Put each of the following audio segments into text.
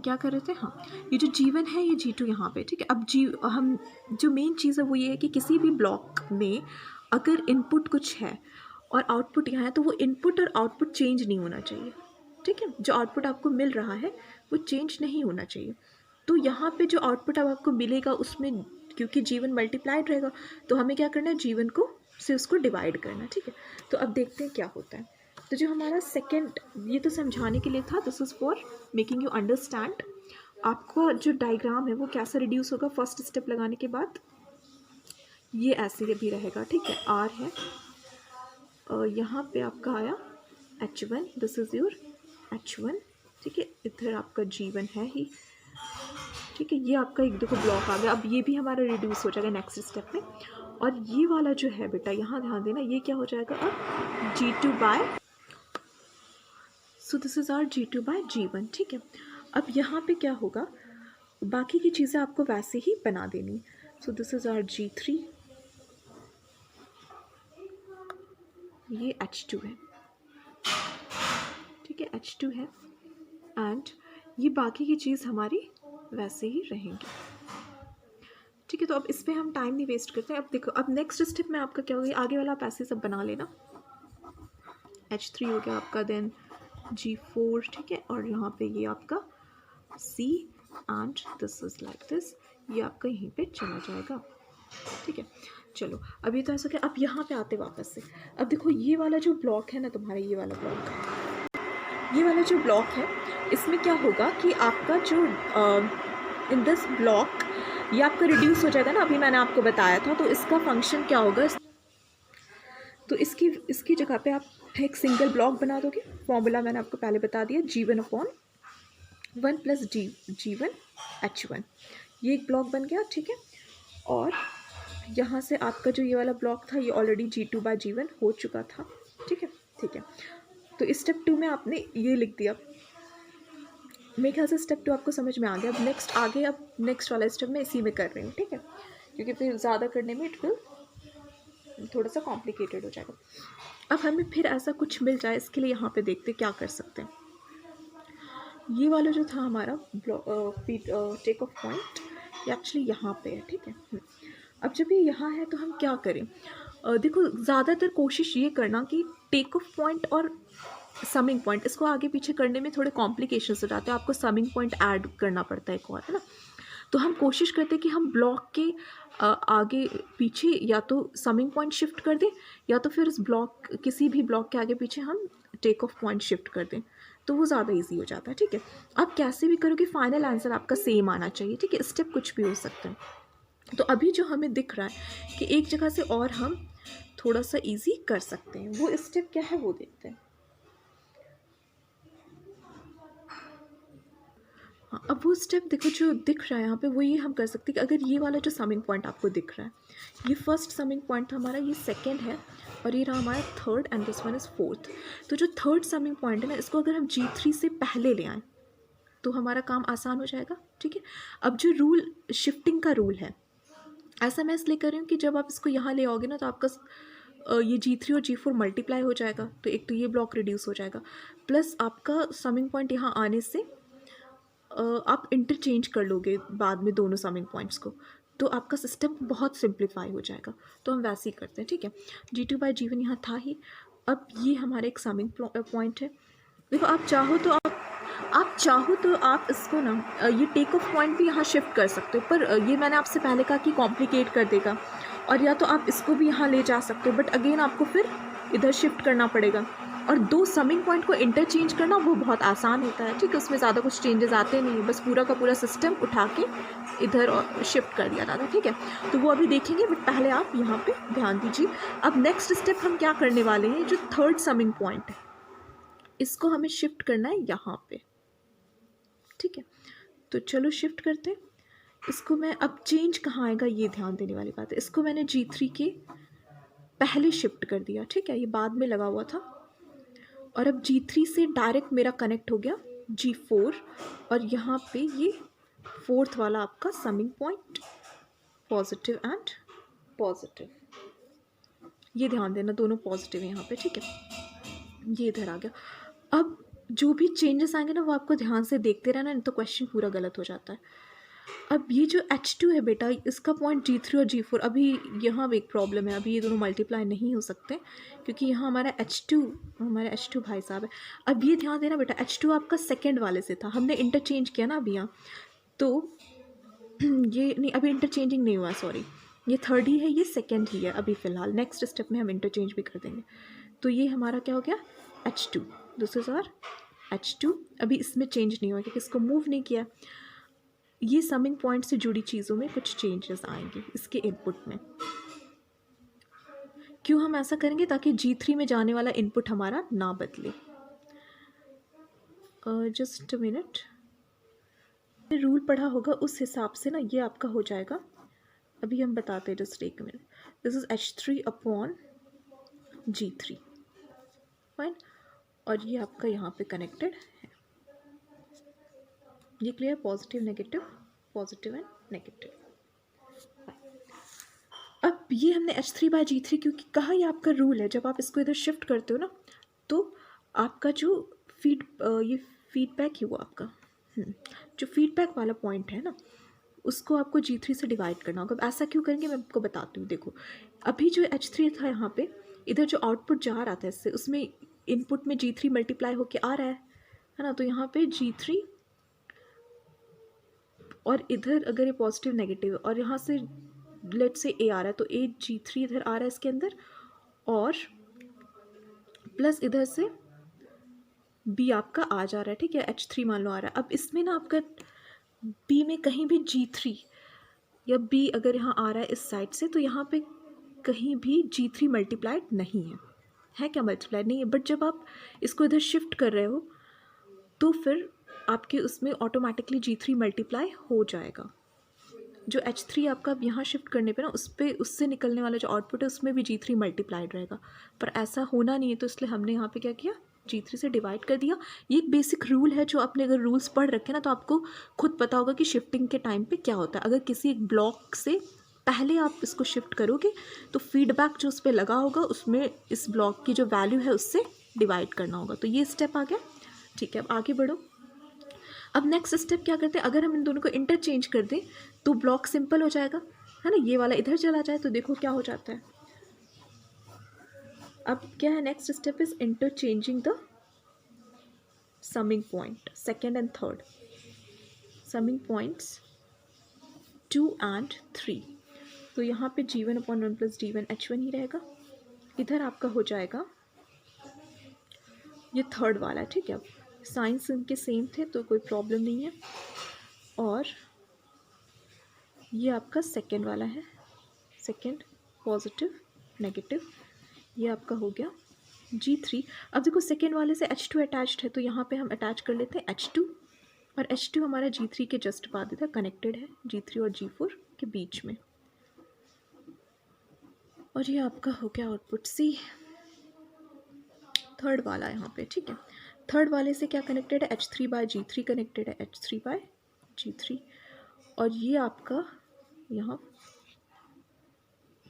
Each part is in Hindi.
क्या कर रहे थे, हाँ ये जो G1 है ये G2 यहाँ पे, ठीक है। अब हम जो मेन चीज़ है वो ये है कि किसी भी ब्लॉक में अगर इनपुट कुछ है और आउटपुट यहाँ है तो वो इनपुट और आउटपुट चेंज नहीं होना चाहिए, ठीक है। जो आउटपुट आपको मिल रहा है वो चेंज नहीं होना चाहिए। तो यहाँ पे जो आउटपुट अब आपको मिलेगा उसमें क्योंकि G1 मल्टीप्लाइड रहेगा तो हमें क्या करना है, G1 को से उसको डिवाइड करना, ठीक है। तो अब देखते हैं क्या होता है। तो जो हमारा सेकेंड, ये तो समझाने के लिए था, this is for making you understand. आपका जो डायग्राम है वो कैसा रिड्यूस होगा फर्स्ट स्टेप लगाने के बाद, ये ऐसे भी रहेगा, ठीक है। R है यहाँ पे आपका आया H1, this is your H1, ठीक है। इधर आपका G1 है ही, ठीक है। ये आपका एक देखो ब्लॉक आ गया। अब ये भी हमारा रिड्यूस हो जाएगा नेक्स्ट स्टेप में। और ये वाला जो है बेटा यहाँ ध्यान देना, ये क्या हो जाएगा अब G2 by, so this is R G2 by G1, ठीक है। अब यहाँ पे क्या होगा, बाकी की चीज़ें आपको वैसे ही बना देनी। सो दिस इज आर G3, ये H2 है, ठीक है, H2 है। एंड ये बाकी की चीज़ हमारी वैसे ही रहेंगी, ठीक है। तो अब इस पर हम टाइम नहीं वेस्ट करते हैं। अब देखो, अब नेक्स्ट स्टेप में आपका क्या होगा, आगे वाला आप ऐसे सब बना लेना। H3 हो गया आपका, देन G4, ठीक है। और यहाँ पे ये आपका C and this is like this, ये आपका यहीं पे चला जाएगा, ठीक है। चलो अब ये तो ऐसा क्या, अब यहाँ पे आते वापस से। अब देखो ये वाला जो ब्लॉक है ना तुम्हारा, ये वाला ब्लॉक, ये वाला जो ब्लॉक है इसमें क्या होगा कि आपका जो इन दिस ब्लॉक ये आपका रिड्यूस हो जाएगा ना, अभी मैंने आपको बताया था। तो इसका फंक्शन क्या होगा, तो इसकी जगह पे आप एक सिंगल ब्लॉक बना दोगे। फॉर्मूला मैंने आपको पहले बता दिया, G1/1 प्लस G1 H1, ये एक ब्लॉक बन गया, ठीक है। और यहाँ से आपका जो ये वाला ब्लॉक था ये ऑलरेडी G2 बाय G1 हो चुका था, ठीक है, ठीक है। तो स्टेप 2 में आपने ये लिख दिया। मेरे ख्याल से स्टेप 2 आपको समझ में आ गया। अब नेक्स्ट आगे, अब नेक्स्ट वाला स्टेप मैं इसी में कर रही हूँ, ठीक है, क्योंकि फिर ज़्यादा करने में इट विल थोड़ा सा कॉम्प्लिकेटेड हो जाएगा। अब हमें फिर ऐसा कुछ मिल जाए, इसके लिए यहाँ पे देखते क्या कर सकते हैं। ये वाला जो था हमारा टेक ऑफ पॉइंट, ये एक्चुअली यहाँ पे है, ठीक है। अब जब ये यहाँ है तो हम क्या करें, देखो ज़्यादातर कोशिश ये करना कि टेक ऑफ पॉइंट और समिंग पॉइंट, इसको आगे पीछे करने में थोड़े कॉम्प्लिकेशंस हो जाते हैं, आपको समिंग पॉइंट ऐड करना पड़ता है एक और, है ना। तो हम कोशिश करते हैं कि हम ब्लॉक के आगे पीछे या तो समिंग पॉइंट शिफ्ट कर दें या तो फिर इस ब्लॉक, किसी भी ब्लॉक के आगे पीछे हम टेक ऑफ पॉइंट शिफ्ट कर दें, तो वो ज़्यादा इजी हो जाता है, ठीक है। आप कैसे भी करोगे फाइनल आंसर आपका सेम आना चाहिए, ठीक है। स्टेप कुछ भी हो सकते हैं। तो अभी जो हमें दिख रहा है कि एक जगह से और हम थोड़ा सा इजी कर सकते हैं, वो स्टेप क्या है वो देखते हैं। हाँ, अब वो स्टेप देखो जो दिख रहा है यहाँ पे, वो ये हम कर सकते हैं कि अगर ये वाला जो समिंग पॉइंट आपको दिख रहा है, ये फर्स्ट समिंग पॉइंट था हमारा, ये सेकंड है और ये रहा हमारा third and this one is fourth. तो जो थर्ड समिंग पॉइंट है ना, इसको अगर हम G3 से पहले ले आएँ तो हमारा काम आसान हो जाएगा, ठीक है। अब जो रूल शिफ्टिंग का रूल है, ऐसा मैं इसलिए कर रही हूँ कि जब आप इसको यहाँ ले आओगे ना तो आपका ये G3 और G4 मल्टीप्लाई हो जाएगा, तो एक तो ये ब्लॉक रिड्यूस हो जाएगा, प्लस आपका समिंग पॉइंट यहाँ आने से आप इंटरचेंज कर लोगे बाद में दोनों समिंग पॉइंट्स को, तो आपका सिस्टम बहुत सिंप्लीफाई हो जाएगा। तो हम वैसे ही करते हैं, ठीक है। G2 बाय G1 यहाँ था ही। अब ये हमारा एक समिंग पॉइंट है। देखो आप चाहो तो आप इसको ना ये टेक ऑफ पॉइंट भी यहाँ शिफ्ट कर सकते हो, पर ये मैंने आपसे पहले कहा कि कॉम्प्लिकेट कर देगा। और या तो आप इसको भी यहाँ ले जा सकते हो, बट अगेन आपको फिर इधर शिफ्ट करना पड़ेगा। और दो समिंग पॉइंट को इंटरचेंज करना वो बहुत आसान होता है, ठीक है। उसमें ज़्यादा कुछ चेंजेस आते नहीं, बस पूरा का पूरा सिस्टम उठा के इधर और शिफ्ट कर दिया जाता है, ठीक है। तो वो अभी देखेंगे, बट पहले आप यहाँ पे ध्यान दीजिए। अब नेक्स्ट स्टेप हम क्या करने वाले हैं, जो थर्ड समिंग पॉइंट है इसको हमें शिफ्ट करना है यहाँ पे, ठीक है। तो चलो शिफ्ट करते हैं इसको। मैं अब चेंज कहाँ आएगा ये ध्यान देने वाली बात है। इसको मैंने G3 के पहले शिफ्ट कर दिया, ठीक है, ये बाद में लगा हुआ था। और अब G3 से डायरेक्ट मेरा कनेक्ट हो गया G4, और यहाँ पे ये फोर्थ वाला आपका summing point positive and positive, ये ध्यान देना दोनों पॉजिटिव है यहाँ पे, ठीक है। ये इधर आ गया। अब जो भी चेंजेस आएंगे ना वो आपको ध्यान से देखते रहना, नहीं तो क्वेश्चन पूरा गलत हो जाता है। अब ये जो H2 है बेटा, इसका पॉइंट G3 और G4, अभी यहाँ एक प्रॉब्लम है, अभी ये दोनों मल्टीप्लाई नहीं हो सकते क्योंकि यहाँ हमारा H2 भाई साहब है। अब ये ध्यान देना बेटा, H2 आपका सेकेंड वाले से था, हमने इंटरचेंज किया ना अभी यहाँ, तो ये नहीं, अभी इंटरचेंजिंग नहीं हुआ, सॉरी, ये थर्ड ही है, ये सेकेंड ही है अभी फ़िलहाल, नेक्स्ट स्टेप में हम इंटरचेंज भी कर देंगे। तो ये हमारा क्या हो गया, H2, this is our H2। अभी इसमें चेंज नहीं हुआ क्योंकि इसको मूव नहीं किया। ये समिंग पॉइंट से जुड़ी चीज़ों में कुछ चेंजेस आएंगे इसके इनपुट में। क्यों हम ऐसा करेंगे, ताकि G3 में जाने वाला इनपुट हमारा ना बदले। जस्ट मिनट, रूल पढ़ा होगा उस हिसाब से ना ये आपका हो जाएगा। अभी हम बताते हैं, जस्ट एक minute. This is H3 upon G3, fine, और ये आपका यहाँ पे कनेक्टेड है। ये क्लियर, पॉजिटिव एंड नेगेटिव। अब ये हमने H3/G3 क्योंकि कहा, ये आपका रूल है, जब आप इसको इधर शिफ्ट करते हो ना तो आपका जो ये फीडबैक है वो आपका जो फीडबैक वाला पॉइंट है ना उसको आपको G3 से डिवाइड करना होगा। अब ऐसा क्यों करेंगे मैं आपको बताती हूँ। देखो अभी जो H3 था यहाँ पे, इधर जो आउटपुट जा रहा था इससे, उसमें इनपुट में G3 मल्टीप्लाई होके आ रहा है ना, तो यहाँ पे G3 और इधर अगर ये पॉजिटिव नेगेटिव और यहाँ से लेट से A आ रहा है तो G3 इधर आ रहा है इसके अंदर, और प्लस इधर से B आपका आ जा रहा है, ठीक है, H3 मान लो आ रहा है। अब इसमें ना आपका B में कहीं भी G3 या B अगर यहाँ आ रहा है इस साइड से, तो यहाँ पे कहीं भी G3 मल्टीप्लाइड नहीं है क्या, मल्टीप्लाइड नहीं है। बट जब आप इसको इधर शिफ्ट कर रहे हो तो फिर आपके उसमें ऑटोमेटिकली G3 मल्टीप्लाई हो जाएगा। जो H3 आपका अब यहाँ शिफ्ट करने पे ना उससे निकलने वाला जो आउटपुट है उसमें भी G3 मल्टीप्लाइड रहेगा, पर ऐसा होना नहीं है, तो इसलिए हमने यहाँ पे क्या किया, G3 से डिवाइड कर दिया। ये एक बेसिक रूल है, जो आपने अगर रूल्स पढ़ रखे ना तो आपको खुद पता होगा कि शिफ्टिंग के टाइम पे क्या होता है। अगर किसी एक ब्लॉक से पहले आप इसको शिफ्ट करोगे तो फीडबैक जो उस पर लगा होगा उसमें इस ब्लॉक की जो वैल्यू है उससे डिवाइड करना होगा। तो ये स्टेप आ गया, ठीक है। अब आगे बढ़ो। अब नेक्स्ट स्टेप क्या करते हैं, अगर हम इन दोनों को इंटरचेंज कर दें तो ब्लॉक सिंपल हो जाएगा, है ना, ये वाला इधर चला जाए तो देखो क्या हो जाता है। अब क्या है, next step is interchanging the summing point, second and third summing points 2 and 3। तो यहाँ पे G1/1 + D1 H1 ही रहेगा। इधर आपका हो जाएगा ये थर्ड वाला, ठीक है। अब साइंस इनके सेम थे तो कोई प्रॉब्लम नहीं है, और ये आपका सेकेंड वाला है, सेकेंड पॉजिटिव नेगेटिव, ये आपका हो गया G3। अब देखो सेकेंड वाले से H2 अटैच्ड है, तो यहाँ पे हम अटैच कर लेते हैं H2, और H2 हमारा G3 के जस्ट बाद इधर कनेक्टेड है, G3 और G4 के बीच में, और ये आपका हो गया आउटपुट C, थर्ड वाला यहाँ पे, ठीक है। थर्ड वाले से क्या कनेक्टेड है, H3/G3 कनेक्टेड है, H3/G3, और ये आपका यहाँ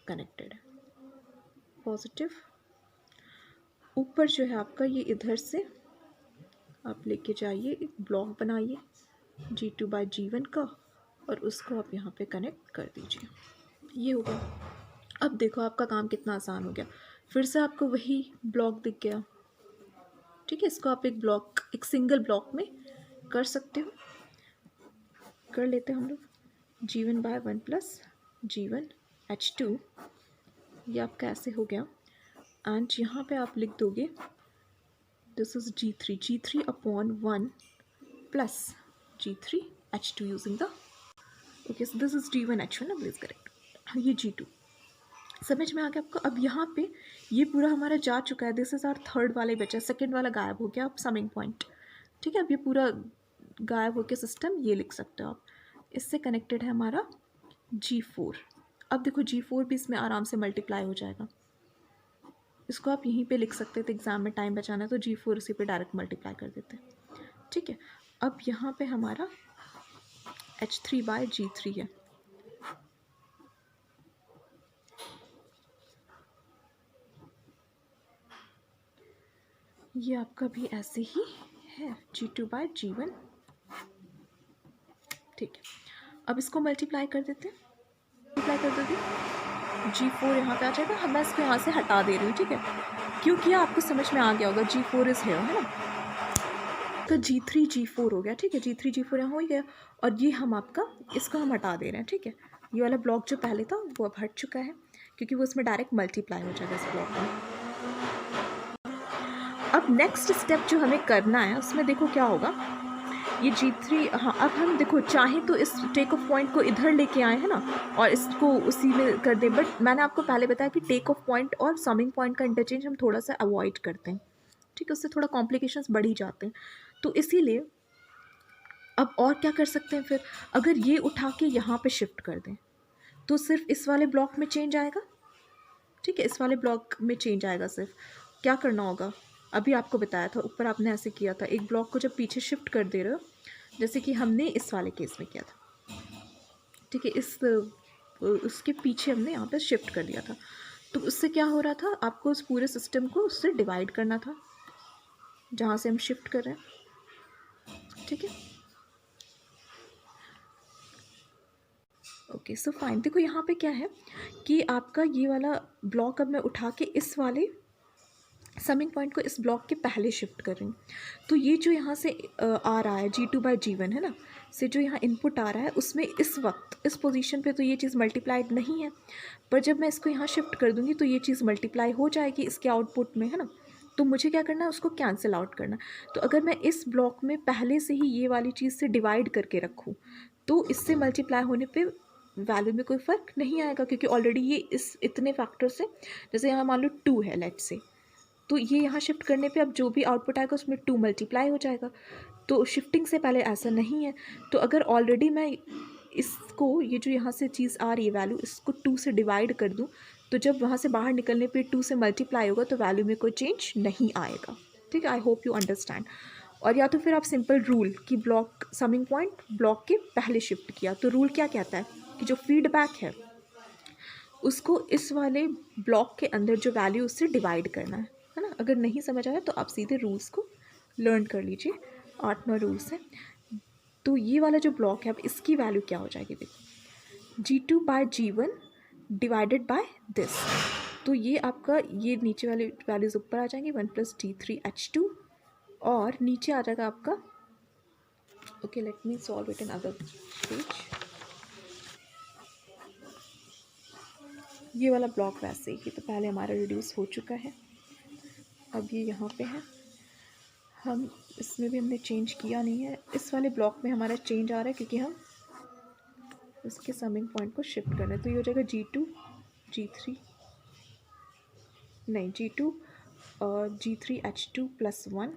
कनेक्टेड है पॉजिटिव। ऊपर जो है आपका ये इधर से आप लेके जाइए, एक ब्लॉक बनाइए G2/G1 का, और उसको आप यहाँ पे कनेक्ट कर दीजिए, ये होगा। अब देखो आपका काम कितना आसान हो गया, फिर से आपको वही ब्लॉक दिख गया, ठीक है। इसको आप एक सिंगल ब्लॉक में कर सकते हो। कर लेते हैं हम लोग G1/1 + G1 H2, ये आपका ऐसे हो गया। एंड यहाँ पे आप लिख दोगे this is G3/1 + G3 H2 using the, okay, so this is D1 H1 ना, प्लीज करेक्ट, ये G2। समझ में आ गया आपको। अब यहाँ पे ये पूरा हमारा जा चुका है, दिस इज आवर थर्ड वाला ही बचा, सेकेंड वाला गायब हो गया, अब समिंग पॉइंट, ठीक है। अब ये पूरा गायब हो गया सिस्टम, ये लिख सकते हो आप। इससे कनेक्टेड है हमारा G4। अब देखो G4 भी इसमें आराम से मल्टीप्लाई हो जाएगा, इसको आप यहीं पे लिख सकते थे, एग्ज़ाम में टाइम बचाना है तो G4 इसी पे डायरेक्ट मल्टीप्लाई कर देते, ठीक है। अब यहाँ पे हमारा H3/G3 है, ये आपका भी ऐसे ही है G2/G1। ठीक है, अब इसको मल्टीप्लाई कर देते हैं, मल्टीप्लाई कर देते हैं, G4 यहाँ पे आ जाएगा। हम मैं इसको यहाँ से हटा दे रही हूँ, ठीक है, क्योंकि आपको समझ में आ गया होगा G4 इज़ हेयर, है ना, तो G3 G4 हो गया। ठीक है, G3 G4 यहाँ हो ही गया, और ये हम आपका इसको हम हटा दे रहे हैं। ठीक है, ये वाला ब्लॉक जो पहले था वो अब हट चुका है, क्योंकि वो इसमें डायरेक्ट मल्टीप्लाई हो जाएगा इस ब्लॉक में। अब नेक्स्ट स्टेप जो हमें करना है उसमें देखो क्या होगा, ये G3, हाँ अब हम देखो चाहें तो इस टेक ऑफ पॉइंट को इधर लेके आए हैं ना, और इसको उसी में कर दें, बट मैंने आपको पहले बताया कि टेक ऑफ पॉइंट और समिंग पॉइंट का इंटरचेंज हम थोड़ा सा अवॉइड करते हैं। ठीक है, उससे थोड़ा कॉम्प्लिकेशंस बढ़ ही जाते हैं, तो इसीलिए अब और क्या कर सकते हैं फिर, अगर ये उठा के यहाँ पे शिफ्ट कर दें तो सिर्फ इस वाले ब्लॉक में चेंज आएगा। ठीक है, इस वाले ब्लॉक में चेंज आएगा। सिर्फ क्या करना होगा, अभी आपको बताया था, ऊपर आपने ऐसे किया था, एक ब्लॉक को जब पीछे शिफ्ट कर दे रहे हो, जैसे कि हमने इस वाले केस में किया था। ठीक है, उसके पीछे हमने यहाँ पे शिफ्ट कर दिया था, तो उससे क्या हो रहा था, आपको उस पूरे सिस्टम को उससे डिवाइड करना था जहाँ से हम शिफ्ट कर रहे हैं। ठीक है, ओके सो फाइन। देखो यहाँ पे क्या है कि आपका ये वाला ब्लॉक अब मैं उठा के इस वाले समिंग पॉइंट को इस ब्लॉक के पहले शिफ्ट कर रही हूँ, तो ये जो यहाँ से आ रहा है G2/G1 है ना, से जो यहाँ इनपुट आ रहा है उसमें इस वक्त इस पोजीशन पे तो ये चीज़ मल्टीप्लाइड नहीं है, पर जब मैं इसको यहाँ शिफ्ट कर दूँगी तो ये चीज़ मल्टीप्लाई हो जाएगी इसके आउटपुट में, है ना। तो मुझे क्या करना है, उसको कैंसिल आउट करना। तो अगर मैं इस ब्लॉक में पहले से ही ये वाली चीज़ से डिवाइड करके रखूँ तो इससे मल्टीप्लाई होने पर वैल्यू में कोई फ़र्क नहीं आएगा, क्योंकि ऑलरेडी ये इस इतने फैक्टर से, जैसे यहाँ मान लो 2 है लेट से, तो ये यहाँ शिफ्ट करने पे अब जो भी आउटपुट आएगा उसमें 2 मल्टीप्लाई हो जाएगा। तो शिफ्टिंग से पहले ऐसा नहीं है, तो अगर ऑलरेडी मैं इसको, ये जो यहाँ से चीज़ आ रही है वैल्यू, इसको 2 से डिवाइड कर दूँ, तो जब वहाँ से बाहर निकलने पे 2 से मल्टीप्लाई होगा तो वैल्यू में कोई चेंज नहीं आएगा। ठीक है, आई होप यू अंडरस्टैंड। और या तो फिर आप सिंपल रूल कि ब्लॉक समिंग पॉइंट ब्लॉक के पहले शिफ्ट किया, तो रूल क्या कहता है कि जो फीडबैक है उसको इस वाले ब्लॉक के अंदर जो वैल्यू उससे डिवाइड करना है ना। अगर नहीं समझ आया तो आप सीधे रूल्स को लर्न कर लीजिए, 8-9 रूल्स हैं। तो ये वाला जो ब्लॉक है अब इसकी वैल्यू क्या हो जाएगी, देखो G2/G1 डिवाइडेड बाय दिस, तो ये आपका ये नीचे वाली वैल्यूज़ ऊपर आ जाएंगी 1 + T3H2, और नीचे आ जाएगा आपका, okay let me solve it in other page. ये वाला ब्लॉक वैसे ही, तो पहले हमारा रिड्यूस हो चुका है, अब ये यहाँ पे है, हम इसमें भी हमने चेंज किया नहीं है। इस वाले ब्लॉक में हमारा चेंज आ रहा है क्योंकि हम इसके समिंग पॉइंट को शिफ्ट कर रहे हैं, तो ये हो जाएगा G2 G3 नहीं G2 G3H2 + 1